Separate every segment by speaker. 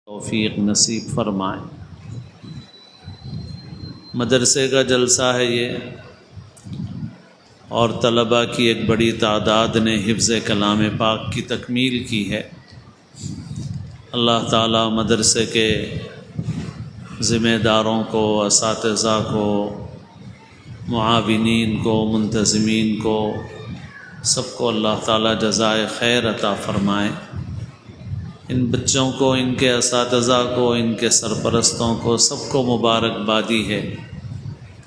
Speaker 1: توفیق نصیب فرمائیں۔ مدرسے کا جلسہ ہے یہ، اور طلباء کی ایک بڑی تعداد نے حفظ کلام پاک کی تکمیل کی ہے۔ اللہ تعالیٰ مدرسے کے ذمہ داروں کو، اساتذہ کو، معاونین کو، منتظمین کو، سب کو اللہ تعالیٰ جزائے خیر عطا فرمائے۔ ان بچوں کو، ان کے اساتذہ کو، ان کے سرپرستوں کو، سب کو مبارکبادی ہے۔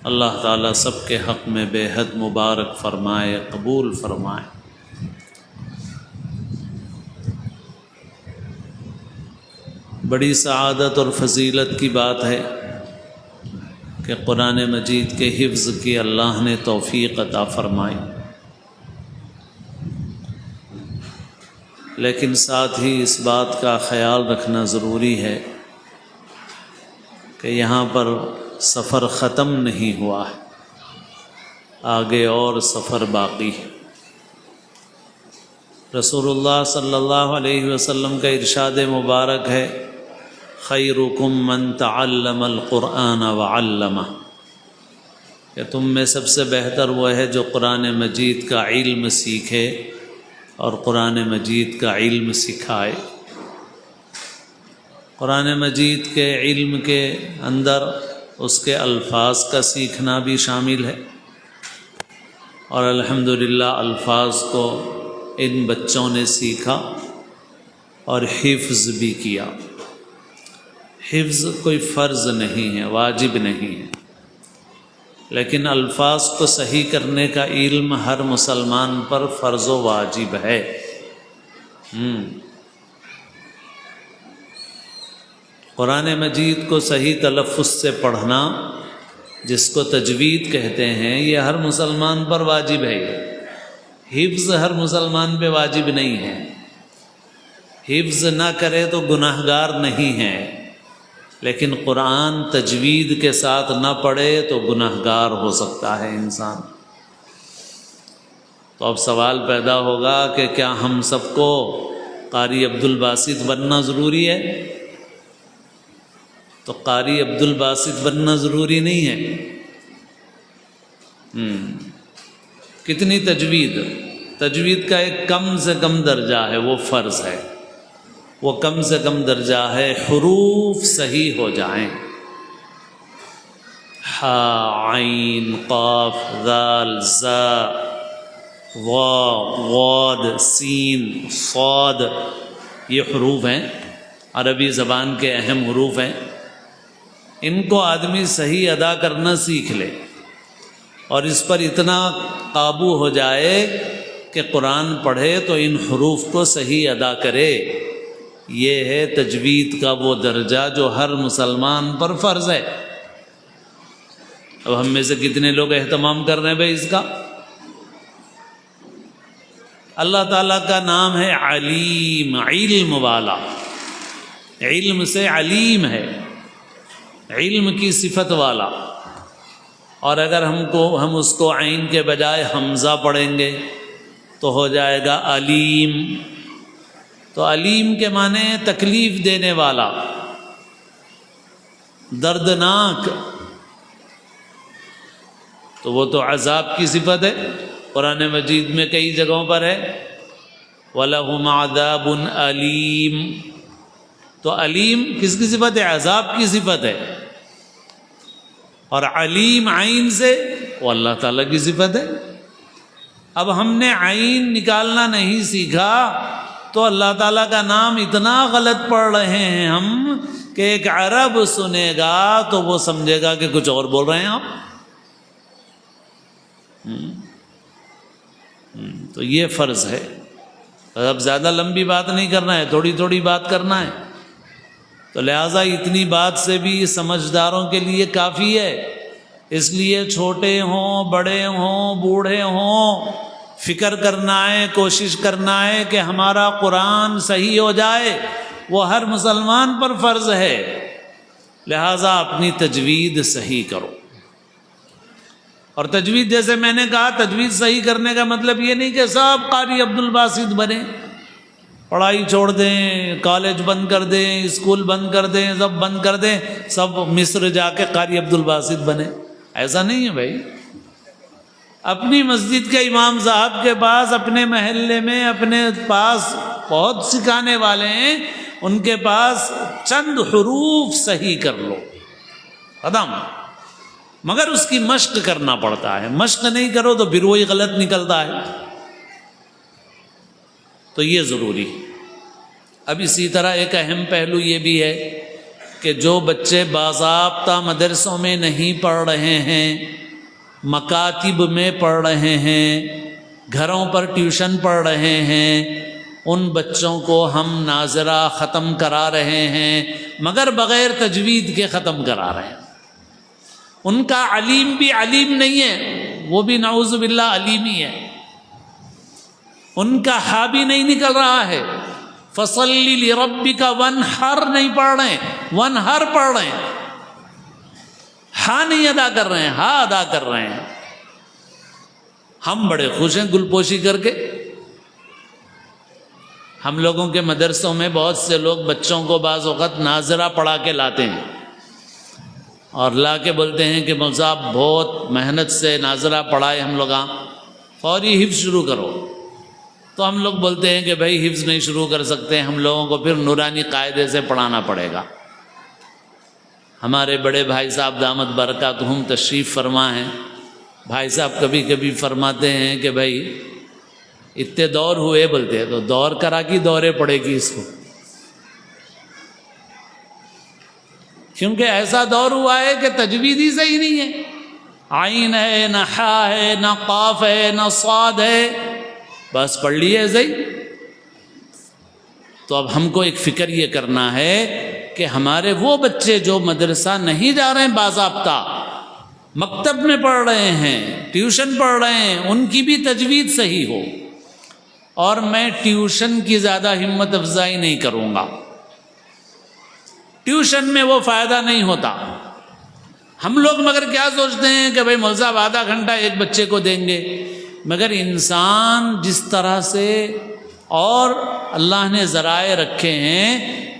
Speaker 1: اللہ تعالیٰ سب کے حق میں بے حد مبارک فرمائے، قبول فرمائے۔ بڑی سعادت اور فضیلت کی بات ہے کہ قرآن مجید کے حفظ کی اللہ نے توفیق عطا فرمائی، لیکن ساتھ ہی اس بات کا خیال رکھنا ضروری ہے کہ یہاں پر سفر ختم نہیں ہوا ہے، آگے اور سفر باقی ہے۔ رسول اللہ صلی اللہ علیہ وسلم کا ارشاد مبارک ہے، خیرکم من تعلم القرآن وعلمہ، کہ تم میں سب سے بہتر وہ ہے جو قرآن مجید کا علم سیکھے اور قرآن مجید کا علم سکھائے۔ قرآن مجید کے علم کے اندر اس کے الفاظ کا سیکھنا بھی شامل ہے، اور الحمدللہ الفاظ کو ان بچوں نے سیکھا اور حفظ بھی کیا۔ حفظ کوئی فرض نہیں ہے، واجب نہیں ہے، لیکن الفاظ کو صحیح کرنے کا علم ہر مسلمان پر فرض و واجب ہے۔ قرآن مجید کو صحیح تلفظ سے پڑھنا، جس کو تجوید کہتے ہیں، یہ ہر مسلمان پر واجب ہے۔ حفظ ہر مسلمان پہ واجب نہیں ہے۔ حفظ نہ کرے تو گناہگار نہیں ہے، لیکن قرآن تجوید کے ساتھ نہ پڑھے تو گناہگار ہو سکتا ہے انسان۔ تو اب سوال پیدا ہوگا کہ کیا ہم سب کو قاری عبدالباسط بننا ضروری ہے؟ تو قاری عبدالباسط بننا ضروری نہیں ہے۔ کتنی تجوید کا ایک کم سے کم درجہ ہے، وہ فرض ہے۔ وہ کم سے کم درجہ ہے حروف صحیح ہو جائیں، حا، عین، قاف، ذال، زا، واو، غاد، سین، صاد، یہ حروف ہیں، عربی زبان کے اہم حروف ہیں۔ ان کو آدمی صحیح ادا کرنا سیکھ لے اور اس پر اتنا قابو ہو جائے کہ قرآن پڑھے تو ان حروف کو صحیح ادا کرے، یہ ہے تجوید کا وہ درجہ جو ہر مسلمان پر فرض ہے۔ اب ہم میں سے کتنے لوگ اہتمام کر رہے ہیں بھائی اس کا؟ اللہ تعالیٰ کا نام ہے علیم، علم والا، علم سے علیم ہے، علم کی صفت والا۔ اور اگر ہم اس کو عین کے بجائے حمزہ پڑھیں گے تو ہو جائے گا علیم۔ تو علیم کے معنی تکلیف دینے والا، دردناک، تو وہ تو عذاب کی صفت ہے۔ قرآن مجید میں کئی جگہوں پر ہے وَلَهُمْ عَذَابٌ أَلِيمٌ، تو علیم کس کی صفت ہے؟ عذاب کی صفت ہے۔ اور علیم عین سے وہ اللہ تعالیٰ کی صفت ہے۔ اب ہم نے عین نکالنا نہیں سیکھا تو اللہ تعالیٰ کا نام اتنا غلط پڑھ رہے ہیں ہم کہ ایک عرب سنے گا تو وہ سمجھے گا کہ کچھ اور بول رہے ہیں آپ۔ تو یہ فرض ہے۔ اب زیادہ لمبی بات نہیں کرنا ہے، تھوڑی تھوڑی بات کرنا ہے، تو لہٰذا اتنی بات سے بھی سمجھداروں کے لیے کافی ہے۔ اس لیے چھوٹے ہوں، بڑے ہوں، بوڑھے ہوں، فکر کرنا ہے، کوشش کرنا ہے کہ ہمارا قرآن صحیح ہو جائے، وہ ہر مسلمان پر فرض ہے۔ لہٰذا اپنی تجوید صحیح کرو۔ اور تجوید، جیسے میں نے کہا، تجوید صحیح کرنے کا مطلب یہ نہیں کہ سب قاری عبدالباسط بنے، پڑھائی چھوڑ دیں، کالج بند کر دیں، اسکول بند کر دیں، سب بند کر دیں، سب مصر جا کے قاری عبدالباسط بنے. ایسا نہیں ہے بھائی. اپنی مسجد کے امام صاحب کے پاس، اپنے محلے میں اپنے پاس بہت سکھانے والے ہیں، ان کے پاس چند حروف صحیح کر لو، ختم. مگر اس کی مشق کرنا پڑتا ہے، مشق نہیں کرو تو پھر وہی غلط نکلتا ہے. تو یہ ضروری. اب اسی طرح ایک اہم پہلو یہ بھی ہے کہ جو بچے باضابطہ مدرسوں میں نہیں پڑھ رہے ہیں، مکاتب میں پڑھ رہے ہیں، گھروں پر ٹیوشن پڑھ رہے ہیں، ان بچوں کو ہم ناظرہ ختم کرا رہے ہیں، مگر بغیر تجوید کے ختم کرا رہے ہیں. ان کا علیم بھی علیم نہیں ہے، وہ بھی نعوذ باللہ علیم ہی ہے. ان کا ہا بھی نہیں نکل رہا ہے. فصلی لربک وانحر نہیں پڑھ رہے ہیں، وانحر پڑھ رہے ہیں. ہا نہیں ادا کر رہے ہیں، ہا ادا کر رہے ہیں. ہم بڑے خوش ہیں گلپوشی کر کے. ہم لوگوں کے مدرسوں میں بہت سے لوگ بچوں کو بعض وقت ناظرہ پڑھا کے لاتے ہیں اور لا کے بولتے ہیں کہ مولوی صاحب بہت محنت سے ناظرہ پڑھائے ہم لوگ، فوری حفظ شروع کرو. تو ہم لوگ بولتے ہیں کہ بھائی حفظ نہیں شروع کر سکتے، ہم لوگوں کو پھر نورانی قاعدے سے پڑھانا پڑے گا. ہمارے بڑے بھائی صاحب دامت برکاتہم تشریف فرما ہیں. بھائی صاحب کبھی کبھی فرماتے ہیں کہ بھائی اتنے دور ہوئے، بولتے ہیں تو دور کرا کی دورے پڑے گی اس کو، کیونکہ ایسا دور ہوا ہے کہ تجوید ہی صحیح نہیں ہے. عین ہے، نہ حا ہے، نہ قاف ہے، نہ صاد ہے، بس پڑھ لیے صحیح. تو اب ہم کو ایک فکر یہ کرنا ہے کہ ہمارے وہ بچے جو مدرسہ نہیں جا رہے ہیں باضابطہ، مکتب میں پڑھ رہے ہیں، ٹیوشن پڑھ رہے ہیں، ان کی بھی تجوید صحیح ہو. اور میں ٹیوشن کی زیادہ ہمت افزائی نہیں کروں گا. ٹیوشن میں وہ فائدہ نہیں ہوتا. ہم لوگ مگر کیا سوچتے ہیں کہ بھائی مولوی صاحب آدھا گھنٹہ ایک بچے کو دیں گے، مگر انسان جس طرح سے، اور اللہ نے ذرائع رکھے ہیں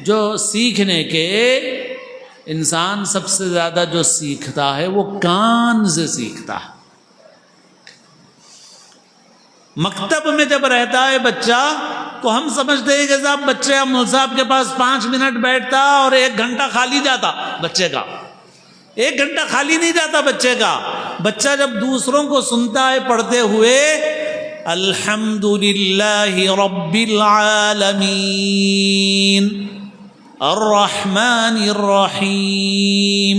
Speaker 1: جو سیکھنے کے، انسان سب سے زیادہ جو سیکھتا ہے وہ کان سے سیکھتا ہے. مکتب میں جب رہتا ہے بچہ تو ہم سمجھتے ہیں کہ صاحب بچے مولوی صاحب کے پاس 5 منٹ بیٹھتا اور 1 گھنٹہ خالی جاتا بچے کا. 1 گھنٹہ خالی نہیں جاتا بچے کا. بچہ جب دوسروں کو سنتا ہے پڑھتے ہوئے الحمدللہ رب العالمین الرحمن الرحیم،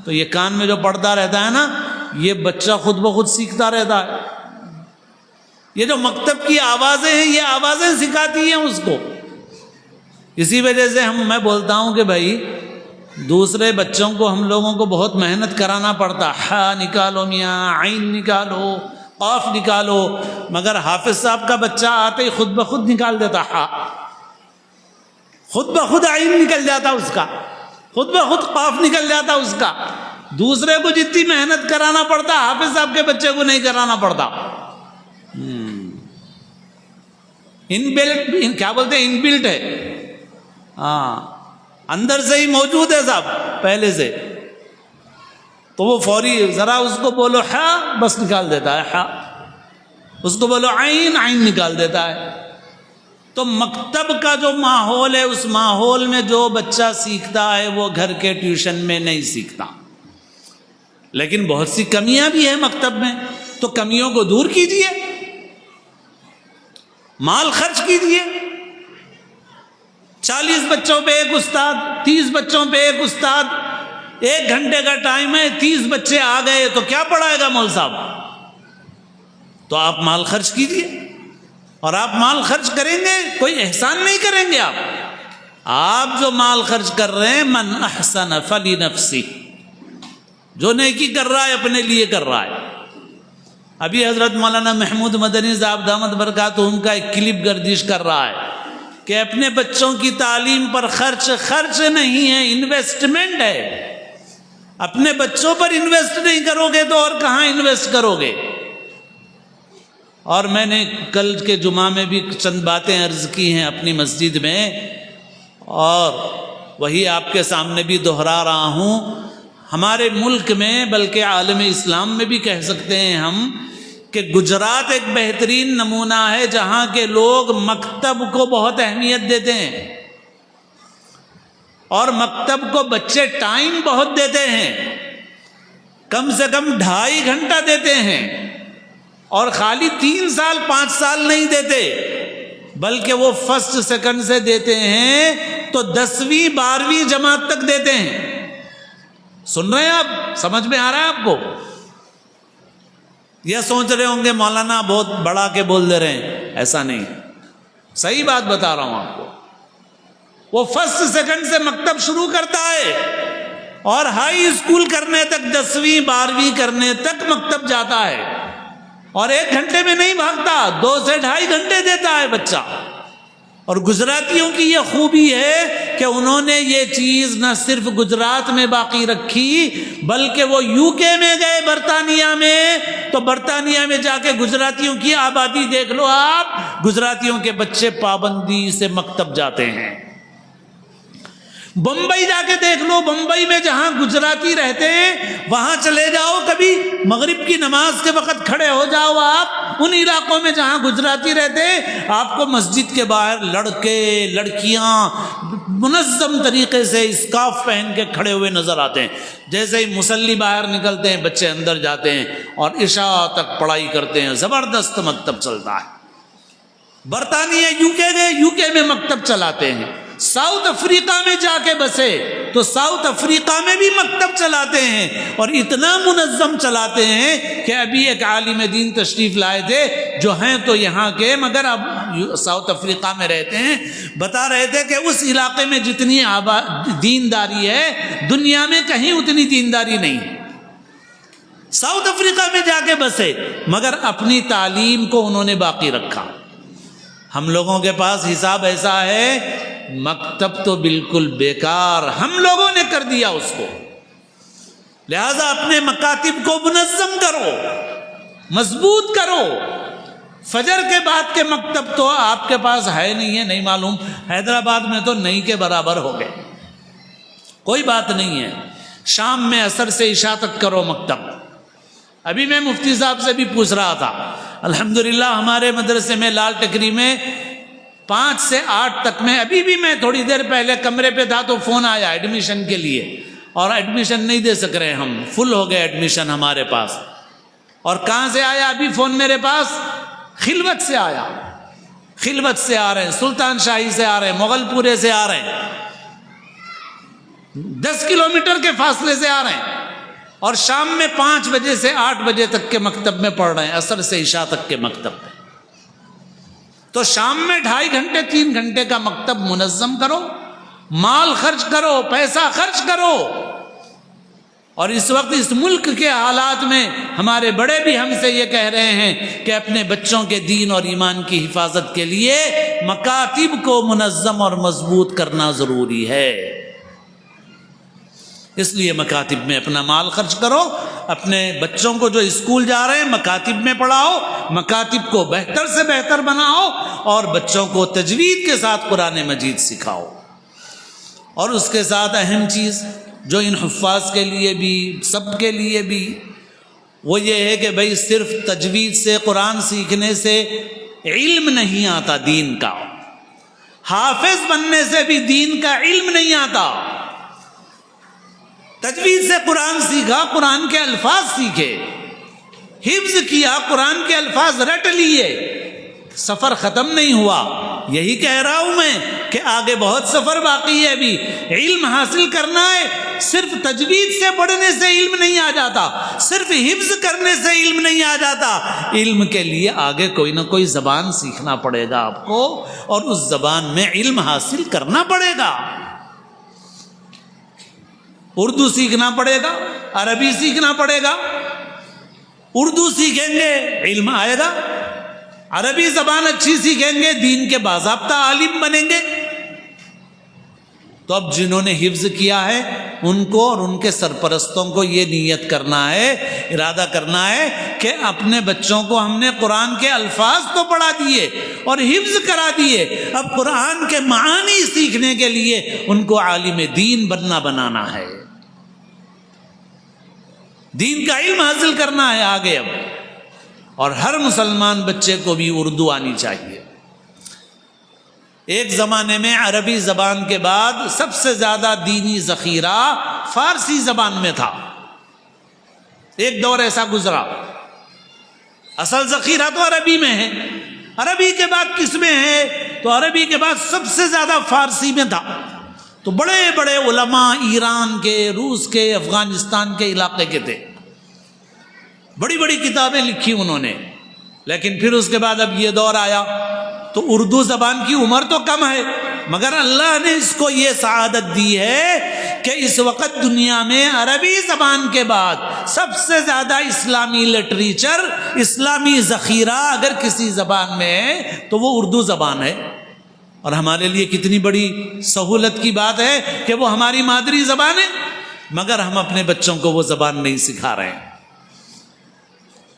Speaker 1: تو یہ کان میں جو پڑھتا رہتا ہے نا، یہ بچہ خود بخود سیکھتا رہتا ہے. یہ جو مکتب کی آوازیں ہیں، یہ آوازیں سکھاتی ہیں اس کو. اسی وجہ سے میں بولتا ہوں کہ بھائی دوسرے بچوں کو ہم لوگوں کو بہت محنت کرانا پڑتا. ہا نکالو میاں، عین نکالو، قاف نکالو، مگر حافظ صاحب کا بچہ آتے ہی خود بخود نکال دیتا ہا، خود بخود عین نکل جاتا اس کا، خود بخود قاف نکل جاتا اس کا. دوسرے کو جتنی محنت کرانا پڑتا حافظ صاحب کے بچے کو نہیں کرانا پڑتا. ان بلٹ کیا بولتے ہیں، ان بلٹ ہے، ہاں اندر سے ہی موجود ہے صاحب پہلے سے. تو وہ فوری ذرا اس کو بولو ہا، بس نکال دیتا ہے ہا. اس کو بولو عین، عین نکال دیتا ہے. تو مکتب کا جو ماحول ہے، اس ماحول میں جو بچہ سیکھتا ہے وہ گھر کے ٹیوشن میں نہیں سیکھتا. لیکن بہت سی کمیاں بھی ہیں مکتب میں، تو کمیوں کو دور کیجیے، مال خرچ کیجیے. 40 بچوں پہ ایک استاد، 30 بچوں پہ ایک استاد، 1 گھنٹے کا ٹائم ہے، 30 بچے آ گئے تو کیا پڑھائے گا مول صاحب؟ تو آپ مال خرچ کیجیے. اور آپ مال خرچ کریں گے، کوئی احسان نہیں کریں گے آپ جو مال خرچ کر رہے ہیں، من احسن فلنفسہ، جو نیکی کر رہا ہے اپنے لیے کر رہا ہے. ابھی حضرت مولانا محمود مدنی صاحب دامت برکاتہم کا ایک کلپ گردش کر رہا ہے کہ اپنے بچوں کی تعلیم پر خرچ نہیں ہے، انویسٹمنٹ ہے. اپنے بچوں پر انویسٹ نہیں کرو گے تو اور کہاں انویسٹ کرو گے؟ اور میں نے کل کے جمعہ میں بھی چند باتیں عرض کی ہیں اپنی مسجد میں، اور وہی آپ کے سامنے بھی دہرا رہا ہوں۔ ہمارے ملک میں بلکہ عالم اسلام میں بھی کہہ سکتے ہیں ہم کہ گجرات ایک بہترین نمونہ ہے جہاں کے لوگ مکتب کو بہت اہمیت دیتے ہیں، اور مکتب کو بچے ٹائم بہت دیتے ہیں، کم سے کم 2.5 گھنٹہ دیتے ہیں، اور خالی 3 سال 5 سال نہیں دیتے بلکہ وہ فرسٹ سیکنڈ سے دیتے ہیں تو 10ویں 12ویں جماعت تک دیتے ہیں۔ سن رہے ہیں آپ؟ سمجھ میں آ رہا ہے آپ کو؟ یہ سوچ رہے ہوں گے مولانا بہت بڑا کے بول دے رہے ہیں، ایسا نہیں، صحیح بات بتا رہا ہوں آپ کو۔ وہ فرسٹ سیکنڈ سے مکتب شروع کرتا ہے اور ہائی اسکول کرنے تک، 10ویں 12ویں کرنے تک مکتب جاتا ہے، اور 1 گھنٹے میں نہیں بھاگتا، 2 سے 2.5 گھنٹے دیتا ہے بچہ۔ اور گجراتیوں کی یہ خوبی ہے کہ انہوں نے یہ چیز نہ صرف گجرات میں باقی رکھی بلکہ وہ یو کے میں گئے، برطانیہ میں، تو برطانیہ میں جا کے گجراتیوں کی آبادی دیکھ لو آپ، گجراتیوں کے بچے پابندی سے مکتب جاتے ہیں۔ بمبئی جا کے دیکھ لو، بمبئی میں جہاں گجراتی رہتے ہیں وہاں چلے جاؤ، کبھی مغرب کی نماز کے وقت کھڑے ہو جاؤ آپ ان علاقوں میں جہاں گجراتی رہتے ہیں، آپ کو مسجد کے باہر لڑکے لڑکیاں منظم طریقے سے اسکارف پہن کے کھڑے ہوئے نظر آتے ہیں۔ جیسے ہی مصلی باہر نکلتے ہیں بچے اندر جاتے ہیں اور عشاء تک پڑھائی کرتے ہیں، زبردست مکتب چلتا ہے۔ برطانیہ یو کے گئے، یو کے میں مکتب چلاتے ہیں۔ ساؤتھ افریقہ میں جا کے بسے تو ساؤتھ افریقہ میں بھی مکتب چلاتے ہیں، اور اتنا منظم چلاتے ہیں کہ ابھی ایک عالم دین تشریف لائے تھے جو ہیں تو یہاں کے مگر اب ساؤتھ افریقہ میں رہتے ہیں، بتا رہے تھے کہ اس علاقے میں جتنی دینداری ہے دنیا میں کہیں اتنی دینداری نہیں ہے۔ ساؤتھ افریقہ میں جا کے بسے مگر اپنی تعلیم کو انہوں نے باقی رکھا۔ ہم لوگوں کے پاس حساب ایسا ہے، مکتب تو بالکل بیکار ہم لوگوں نے کر دیا اس کو، لہذا اپنے مکاتب کو منظم کرو، مضبوط کرو۔ فجر کے بعد کے مکتب تو آپ کے پاس ہے نہیں ہے، نہیں معلوم، حیدرآباد میں تو نہیں کے برابر ہو گئے، کوئی بات نہیں ہے۔ شام میں عصر سے عشاء تک کرو مکتب۔ ابھی میں مفتی صاحب سے بھی پوچھ رہا تھا، الحمدللہ ہمارے مدرسے میں لال ٹکری میں 5 سے 8 تک میں، ابھی بھی میں تھوڑی دیر پہلے کمرے پہ تھا تو فون آیا ایڈمیشن کے لیے، اور ایڈمیشن نہیں دے سک رہے ہم، فل ہو گئے ایڈمیشن ہمارے پاس۔ اور کہاں سے آیا ابھی فون میرے پاس؟ خلوت سے آیا، خلوت سے آ رہے ہیں، سلطان شاہی سے آ رہے ہیں، مغل پورے سے آ رہے ہیں، 10 کلومیٹر کے فاصلے سے آ رہے ہیں، اور شام میں 5 بجے سے 8 بجے تک کے مکتب میں پڑھ رہے ہیں، عصر سے عشاء تک کے مکتب میں۔ تو شام میں 2.5 گھنٹے 3 گھنٹے کا مکتب منظم کرو، مال خرچ کرو، پیسہ خرچ کرو۔ اور اس وقت اس ملک کے حالات میں ہمارے بڑے بھی ہم سے یہ کہہ رہے ہیں کہ اپنے بچوں کے دین اور ایمان کی حفاظت کے لیے مکاتب کو منظم اور مضبوط کرنا ضروری ہے۔ اس لیے مکاتب میں اپنا مال خرچ کرو، اپنے بچوں کو جو اسکول جا رہے ہیں مکاتب میں پڑھاؤ، مکاتب کو بہتر سے بہتر بناؤ، اور بچوں کو تجوید کے ساتھ قرآن مجید سکھاؤ۔ اور اس کے ساتھ اہم چیز جو ان حفاظ کے لیے بھی سب کے لیے بھی وہ یہ ہے کہ بھئی صرف تجوید سے قرآن سیکھنے سے علم نہیں آتا، دین کا حافظ بننے سے بھی دین کا علم نہیں آتا۔ تجوید سے قرآن سیکھا، قرآن کے الفاظ سیکھے، حفظ کیا، قرآن کے الفاظ رٹ لیے، سفر ختم نہیں ہوا۔ یہی کہہ رہا ہوں میں کہ آگے بہت سفر باقی ہے، ابھی علم حاصل کرنا ہے۔ صرف تجوید سے پڑھنے سے علم نہیں آ جاتا، صرف حفظ کرنے سے علم نہیں آ جاتا، علم کے لیے آگے کوئی نہ کوئی زبان سیکھنا پڑے گا آپ کو، اور اس زبان میں علم حاصل کرنا پڑے گا۔ اردو سیکھنا پڑے گا، عربی سیکھنا پڑے گا۔ اردو سیکھیں گے علم آئے گا، عربی زبان اچھی سیکھیں گے دین کے باضابطہ عالم بنیں گے۔ تو اب جنہوں نے حفظ کیا ہے ان کو اور ان کے سرپرستوں کو یہ نیت کرنا ہے، ارادہ کرنا ہے کہ اپنے بچوں کو ہم نے قرآن کے الفاظ تو پڑھا دیے اور حفظ کرا دیے، اب قرآن کے معانی سیکھنے کے لیے ان کو عالم دین بنانا ہے، دین کا علم حاصل کرنا ہے آگے اب۔ اور ہر مسلمان بچے کو بھی اردو آنی چاہیے۔ ایک زمانے میں عربی زبان کے بعد سب سے زیادہ دینی ذخیرہ فارسی زبان میں تھا، ایک دور ایسا گزرا۔ اصل ذخیرہ تو عربی میں ہے، عربی کے بعد کس میں ہے؟ تو عربی کے بعد سب سے زیادہ فارسی میں تھا۔ تو بڑے بڑے علماء ایران کے، روس کے، افغانستان کے علاقے کے تھے، بڑی بڑی کتابیں لکھی انہوں نے۔ لیکن پھر اس کے بعد اب یہ دور آیا تو اردو زبان کی عمر تو کم ہے، مگر اللہ نے اس کو یہ سعادت دی ہے کہ اس وقت دنیا میں عربی زبان کے بعد سب سے زیادہ اسلامی لٹریچر، اسلامی ذخیرہ اگر کسی زبان میں ہے تو وہ اردو زبان ہے۔ اور ہمارے لیے کتنی بڑی سہولت کی بات ہے کہ وہ ہماری مادری زبان ہے، مگر ہم اپنے بچوں کو وہ زبان نہیں سکھا رہے ہیں۔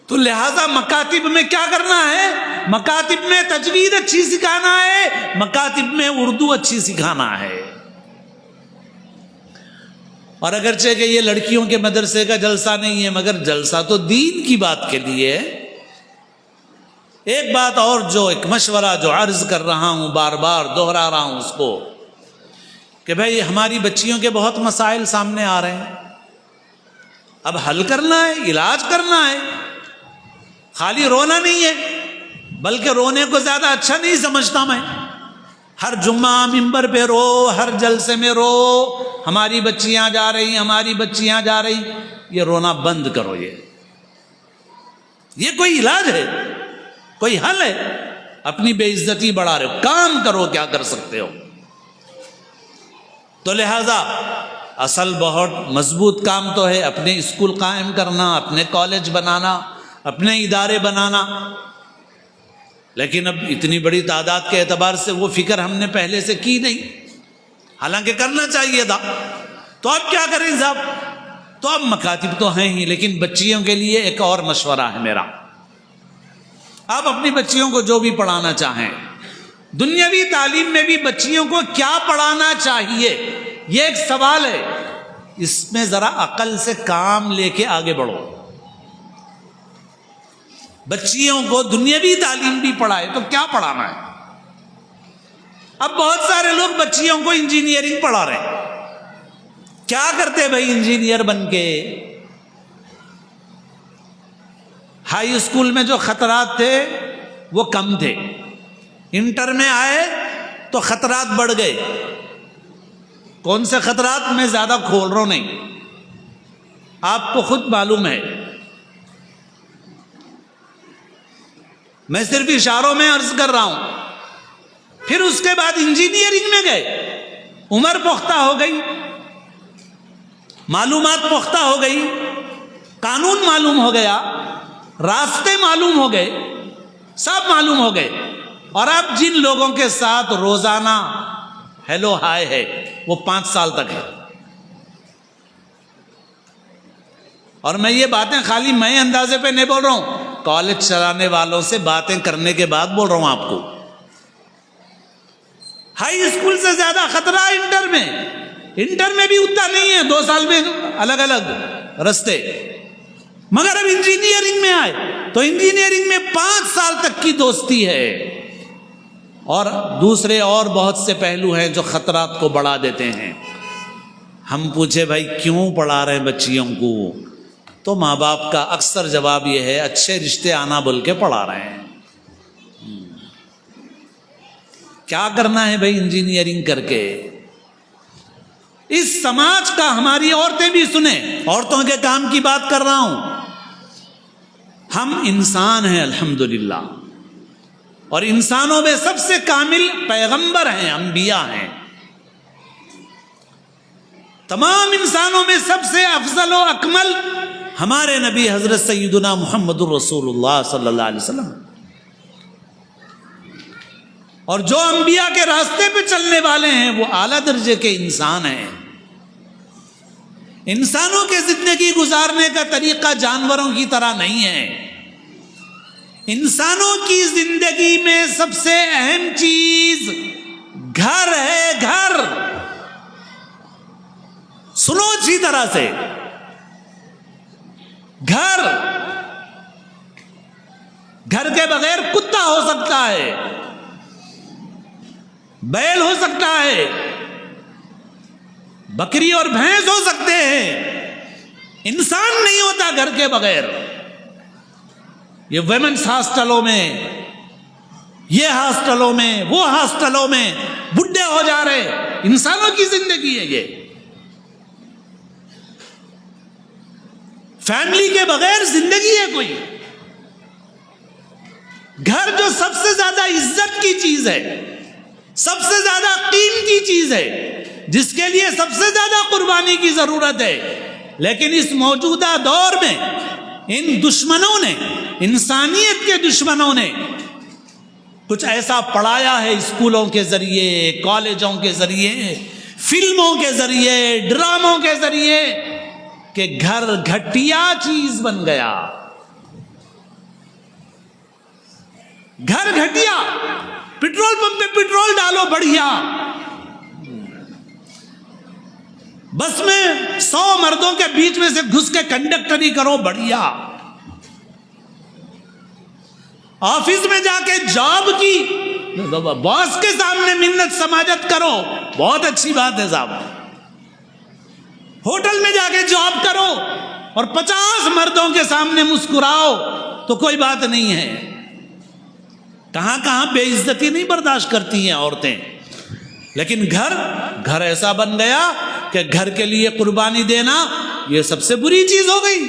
Speaker 1: تو لہٰذا مکاتب میں کیا کرنا ہے؟ مکاتب میں تجوید اچھی سکھانا ہے، مکاتب میں اردو اچھی سکھانا ہے۔ اور اگرچہ کہ یہ لڑکیوں کے مدرسے کا جلسہ نہیں ہے، مگر جلسہ تو دین کی بات کے لیے ہے۔ ایک بات اور، جو ایک مشورہ جو عرض کر رہا ہوں، بار بار دوہرا رہا ہوں اس کو، کہ بھائی ہماری بچیوں کے بہت مسائل سامنے آ رہے ہیں، اب حل کرنا ہے، علاج کرنا ہے، خالی رونا نہیں ہے، بلکہ رونے کو زیادہ اچھا نہیں سمجھتا میں۔ ہر جمعہ ممبر پہ رو، ہر جلسے میں رو، ہماری بچیاں جا رہی، ہماری بچیاں جا رہی، یہ رونا بند کرو۔ یہ کوئی علاج ہے؟ کوئی حل ہے؟ اپنی بے عزتی بڑھا رہے ہو، کام کرو، کیا کر سکتے ہو؟ تو لہذا اصل بہت مضبوط کام تو ہے اپنے اسکول قائم کرنا، اپنے کالج بنانا، اپنے ادارے بنانا، لیکن اب اتنی بڑی تعداد کے اعتبار سے وہ فکر ہم نے پہلے سے کی نہیں، حالانکہ کرنا چاہیے تھا۔ تو اب کیا کریں صاحب؟ تو اب مکاتب تو ہیں ہی، لیکن بچیوں کے لیے ایک اور مشورہ ہے میرا۔ آپ اپنی بچیوں کو جو بھی پڑھانا چاہیں، دنیاوی تعلیم میں بھی بچیوں کو کیا پڑھانا چاہیے، یہ ایک سوال ہے، اس میں ذرا عقل سے کام لے کے آگے بڑھو۔ بچیوں کو دنیاوی تعلیم بھی پڑھائے تو کیا پڑھانا ہے؟ اب بہت سارے لوگ بچیوں کو انجینئرنگ پڑھا رہے ہیں، کیا کرتے بھائی انجینئر بن کے؟ ہائی اسکول میں جو خطرات تھے وہ کم تھے، انٹر میں آئے تو خطرات بڑھ گئے۔ کون سے خطرات؟ میں زیادہ کھول رہا ہوں نہیں، آپ کو خود معلوم ہے، میں صرف اشاروں میں عرض کر رہا ہوں۔ پھر اس کے بعد انجینئرنگ میں گئے، عمر پختہ ہو گئی، معلومات پختہ ہو گئی، قانون معلوم ہو گیا، راستے معلوم ہو گئے، سب معلوم ہو گئے، اور اب جن لوگوں کے ساتھ روزانہ ہیلو ہائے ہے وہ 5 سال تک ہے۔ اور میں یہ باتیں خالی میں اندازے پہ نہیں بول رہا ہوں، کالج چلانے والوں سے باتیں کرنے کے بعد بول رہا ہوں آپ کو۔ ہائی اسکول سے زیادہ خطرہ انٹر میں، انٹر میں بھی اتنا نہیں ہے، 2 سال میں الگ الگ رستے، مگر اب انجینئرنگ میں آئے تو انجینئرنگ میں 5 سال تک کی دوستی ہے، اور دوسرے اور بہت سے پہلو ہیں جو خطرات کو بڑھا دیتے ہیں۔ ہم پوچھے بھائی کیوں پڑھا رہے ہیں بچیوں کو، تو ماں باپ کا اکثر جواب یہ ہے اچھے رشتے آنا بول کے پڑھا رہے ہیں۔ کیا کرنا ہے بھائی انجینئرنگ کر کے؟ اس سماج کا، ہماری عورتیں بھی سنیں، عورتوں کے کام کی بات کر رہا ہوں، ہم انسان ہیں الحمدللہ، اور انسانوں میں سب سے کامل پیغمبر ہیں، انبیاء ہیں۔ تمام انسانوں میں سب سے افضل و اکمل ہمارے نبی حضرت سیدنا محمد الرسول اللہ صلی اللہ علیہ وسلم، اور جو انبیاء کے راستے پہ چلنے والے ہیں وہ اعلیٰ درجے کے انسان ہیں۔ انسانوں کے زندگی گزارنے کا طریقہ جانوروں کی طرح نہیں ہے. انسانوں کی زندگی میں سب سے اہم چیز گھر ہے. گھر سنو اچھی طرح سے. گھر کے بغیر کتا ہو سکتا ہے, بیل ہو سکتا ہے, بکری اور بھینس ہو سکتے ہیں, انسان نہیں ہوتا گھر کے بغیر. یہ ویمنس ہاسٹلوں میں, یہ ہاسٹلوں میں, وہ ہاسٹلوں میں بڈھے ہو جا رہے, انسانوں کی زندگی ہے یہ. فیملی کے بغیر زندگی ہے کوئی؟ گھر جو سب سے زیادہ عزت کی چیز ہے, سب سے زیادہ قیمتی چیز ہے, جس کے لیے سب سے زیادہ قربانی کی ضرورت ہے, لیکن اس موجودہ دور میں ان دشمنوں نے, انسانیت کے دشمنوں نے کچھ ایسا پڑھایا ہے اسکولوں کے ذریعے, کالجوں کے ذریعے, فلموں کے ذریعے, ڈراموں کے ذریعے, کہ گھر گھٹیا چیز بن گیا. گھر گھٹیا. پٹرول پمپ پہ پٹرول ڈالو بڑھیا, بس میں 100 مردوں کے بیچ میں سے گھس کے کنڈکٹری کرو بڑھیا, آفس میں جا کے جاب کی باس کے سامنے منت سماجت کرو, بہت اچھی بات ہے صاحب. ہوٹل میں جا کے جاب کرو اور 50 مردوں کے سامنے مسکراؤ تو کوئی بات نہیں ہے. کہاں کہاں بے عزتی نہیں برداشت کرتی ہیں عورتیں, لیکن گھر ایسا بن گیا کہ گھر کے لیے قربانی دینا یہ سب سے بری چیز ہو گئی.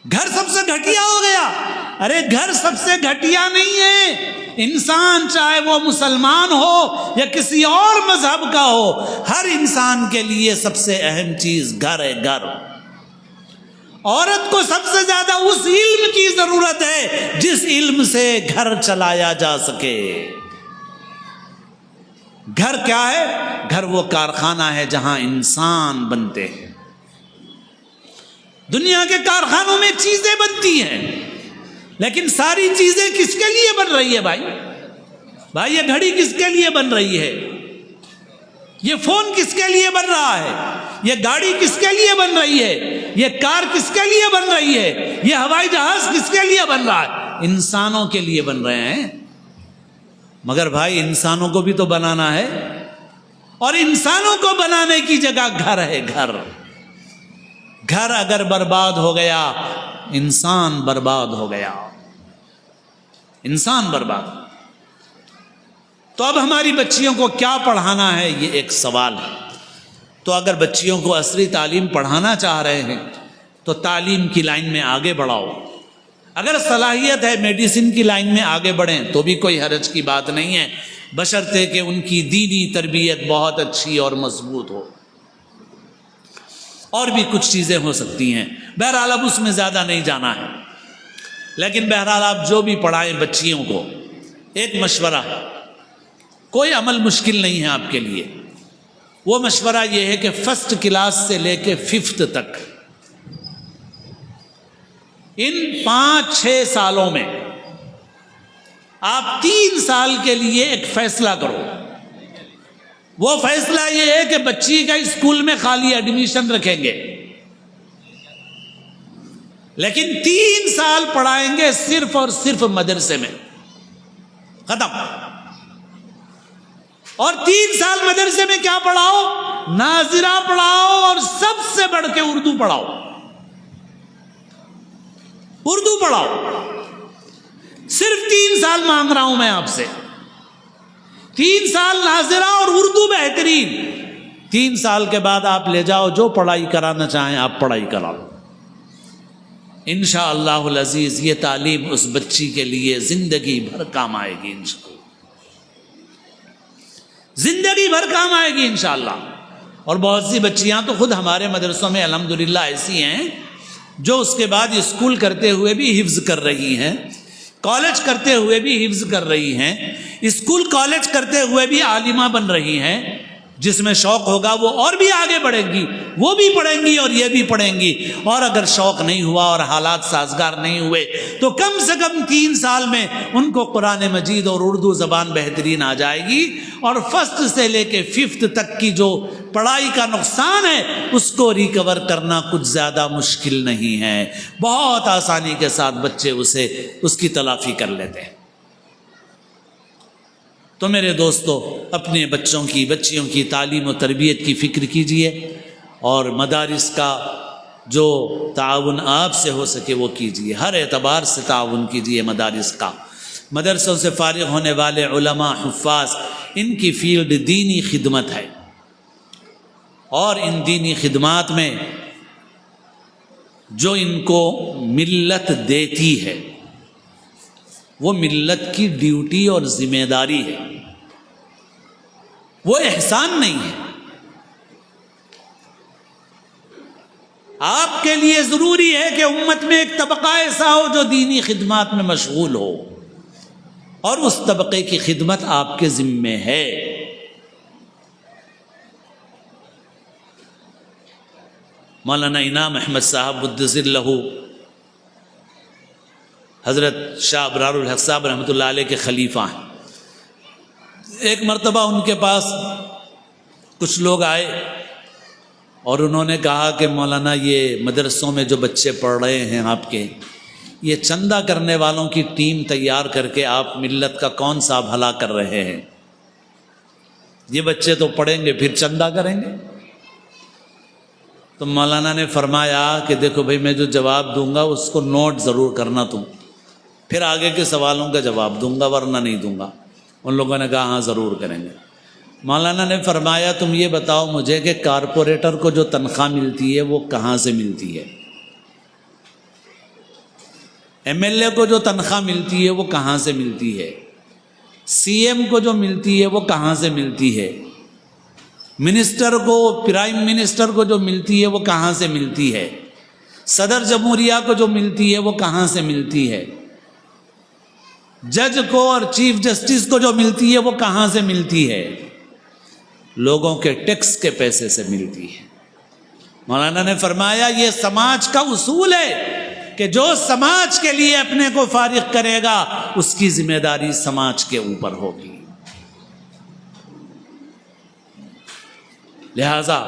Speaker 1: گھر سب سے گھٹیا ہو گیا. ارے گھر سب سے گھٹیا نہیں ہے. انسان چاہے وہ مسلمان ہو یا کسی اور مذہب کا ہو, ہر انسان کے لیے سب سے اہم چیز گھر ہے. گھر. عورت کو سب سے زیادہ اس علم کی ضرورت ہے جس علم سے گھر چلایا جا سکے. گھر کیا ہے؟ گھر وہ کارخانہ ہے جہاں انسان بنتے ہیں. دنیا کے کارخانوں میں چیزیں بنتی ہیں, لیکن ساری چیزیں کس کے لیے بن رہی ہے بھائی؟ یہ گھڑی کس کے لیے بن رہی ہے؟ یہ فون کس کے لیے بن رہا ہے؟ یہ گاڑی کس کے لیے بن رہی ہے؟ یہ کار کس کے لیے بن رہی ہے؟ یہ ہوائی جہاز کس کے لیے بن رہا ہے؟ انسانوں کے لیے بن رہے ہیں. مگر بھائی انسانوں کو بھی تو بنانا ہے, اور انسانوں کو بنانے کی جگہ گھر ہے. گھر اگر برباد ہو گیا, انسان برباد ہو گیا. انسان برباد. تو اب ہماری بچیوں کو کیا پڑھانا ہے, یہ ایک سوال ہے. تو اگر بچیوں کو عصری تعلیم پڑھانا چاہ رہے ہیں تو تعلیم کی لائن میں آگے بڑھاؤ. اگر صلاحیت ہے میڈیسن کی لائن میں آگے بڑھیں تو بھی کوئی حرج کی بات نہیں ہے, بشرطے کہ ان کی دینی تربیت بہت اچھی اور مضبوط ہو. اور بھی کچھ چیزیں ہو سکتی ہیں. بہرحال اب اس میں زیادہ نہیں جانا ہے, لیکن بہرحال آپ جو بھی پڑھائیں بچیوں کو, ایک مشورہ, کوئی عمل مشکل نہیں ہے آپ کے لیے. وہ مشورہ یہ ہے کہ 1st کلاس سے لے کے 5th تک ان 5-6 سالوں میں آپ 3 سال کے لیے ایک فیصلہ کرو. وہ فیصلہ یہ ہے کہ بچی کا اسکول میں خالی ایڈمیشن رکھیں گے, لیکن 3 سال پڑھائیں گے صرف اور صرف مدرسے میں, ختم. اور 3 سال مدرسے میں کیا پڑھاؤ؟ ناظرہ پڑھاؤ, اور سب سے بڑھ کے اردو پڑھاؤ. اردو پڑھاؤ. صرف 3 سال مانگ رہا ہوں میں آپ سے. 3 سال ناظرہ اور اردو بہترین. 3 سال کے بعد آپ لے جاؤ, جو پڑھائی کرانا چاہیں آپ پڑھائی کرا لو. انشاءاللہ العزیز یہ تعلیم اس بچی کے لیے زندگی بھر کام آئے گی. انشاءاللہ زندگی بھر کام آئے گی انشاءاللہ. اور بہت سی بچیاں تو خود ہمارے مدرسوں میں الحمدللہ ایسی ہیں جو اس کے بعد اسکول کرتے ہوئے بھی حفظ کر رہی ہیں, کالج کرتے ہوئے بھی حفظ کر رہی ہیں, اسکول کالج کرتے ہوئے بھی عالمہ بن رہی ہیں. جس میں شوق ہوگا وہ اور بھی آگے بڑھیں گی، وہ بھی پڑھیں گی اور یہ بھی پڑھیں گی. اور اگر شوق نہیں ہوا اور حالات سازگار نہیں ہوئے تو کم سے کم 3 سال میں ان کو قرآن مجید اور اردو زبان بہترین آ جائے گی، اور فرسٹ سے لے کے 5th تک کی جو پڑھائی کا نقصان ہے اس کو ریکور کرنا کچھ زیادہ مشکل نہیں ہے. بہت آسانی کے ساتھ بچے اس کی تلافی کر لیتے ہیں. تو میرے دوستو، اپنے بچوں کی بچیوں کی تعلیم و تربیت کی فکر کیجئے، اور مدارس کا جو تعاون آپ سے ہو سکے وہ کیجئے. ہر اعتبار سے تعاون کیجئے مدارس کا. مدرسوں سے فارغ ہونے والے علماء حفاظ، ان کی فیلڈ دینی خدمت ہے، اور ان دینی خدمات میں جو ان کو ملت دیتی ہے وہ ملت کی ڈیوٹی اور ذمہ داری ہے، وہ احسان نہیں ہے. آپ کے لیے ضروری ہے کہ امت میں ایک طبقہ ایسا ہو جو دینی خدمات میں مشغول ہو، اور اس طبقے کی خدمت آپ کے ذمے ہے. مولانا انعام احمد صاحب قدس اللہ، حضرت شاہ ابرار الحق صاحب رحمۃ اللہ علیہ کے خلیفہ ہیں. ایک مرتبہ ان کے پاس کچھ لوگ آئے اور انہوں نے کہا کہ مولانا، یہ مدرسوں میں جو بچے پڑھ رہے ہیں آپ کے، یہ چندہ کرنے والوں کی ٹیم تیار کر کے آپ ملت کا کون سا بھلا کر رہے ہیں؟ یہ بچے تو پڑھیں گے پھر چندہ کریں گے. تو مولانا نے فرمایا کہ دیکھو بھائی، میں جو جواب دوں گا اس کو نوٹ ضرور کرنا تم، پھر آگے کے سوالوں کا جواب دوں گا ورنہ نہیں دوں گا. ان لوگوں نے کہا ہاں ضرور کریں گے. مولانا نے فرمایا تم یہ بتاؤ مجھے کہ کارپوریٹر کو جو تنخواہ ملتی ہے وہ کہاں سے ملتی ہے؟ ایم ایل اے کو جو تنخواہ ملتی ہے وہ کہاں سے ملتی ہے؟ سی ایم کو جو ملتی ہے وہ کہاں سے ملتی ہے؟ منسٹر کو، پرائم منسٹر کو جو ملتی ہے وہ کہاں سے ملتی ہے؟ صدر جمہوریہ کو جو ملتی ہے وہ کہاں سے ملتی ہے؟ جج کو اور چیف جسٹس کو جو ملتی ہے وہ کہاں سے ملتی ہے؟ لوگوں کے ٹیکس کے پیسے سے ملتی ہے. مولانا نے فرمایا یہ سماج کا اصول ہے کہ جو سماج کے لیے اپنے کو فارغ کرے گا اس کی ذمہ داری سماج کے اوپر ہوگی. لہذا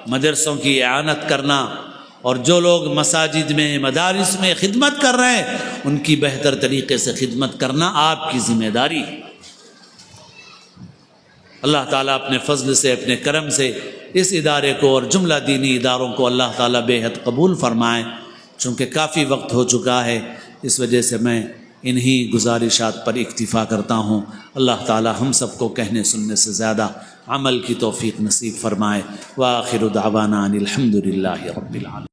Speaker 1: مدرسوں کی اعانت کرنا، اور جو لوگ مساجد میں مدارس میں خدمت کر رہے ہیں ان کی بہتر طریقے سے خدمت کرنا آپ کی ذمہ داری ہے. اللہ تعالیٰ اپنے فضل سے، اپنے کرم سے اس ادارے کو اور جملہ دینی اداروں کو اللہ تعالیٰ بے حد قبول فرمائے. چونکہ کافی وقت ہو چکا ہے، اس وجہ سے میں انہی گزارشات پر اکتفا کرتا ہوں. اللہ تعالیٰ ہم سب کو کہنے سننے سے زیادہ عمل کی توفیق نصیب فرمائے. وآخر دعوانا ان الحمد للہ رب العالمین.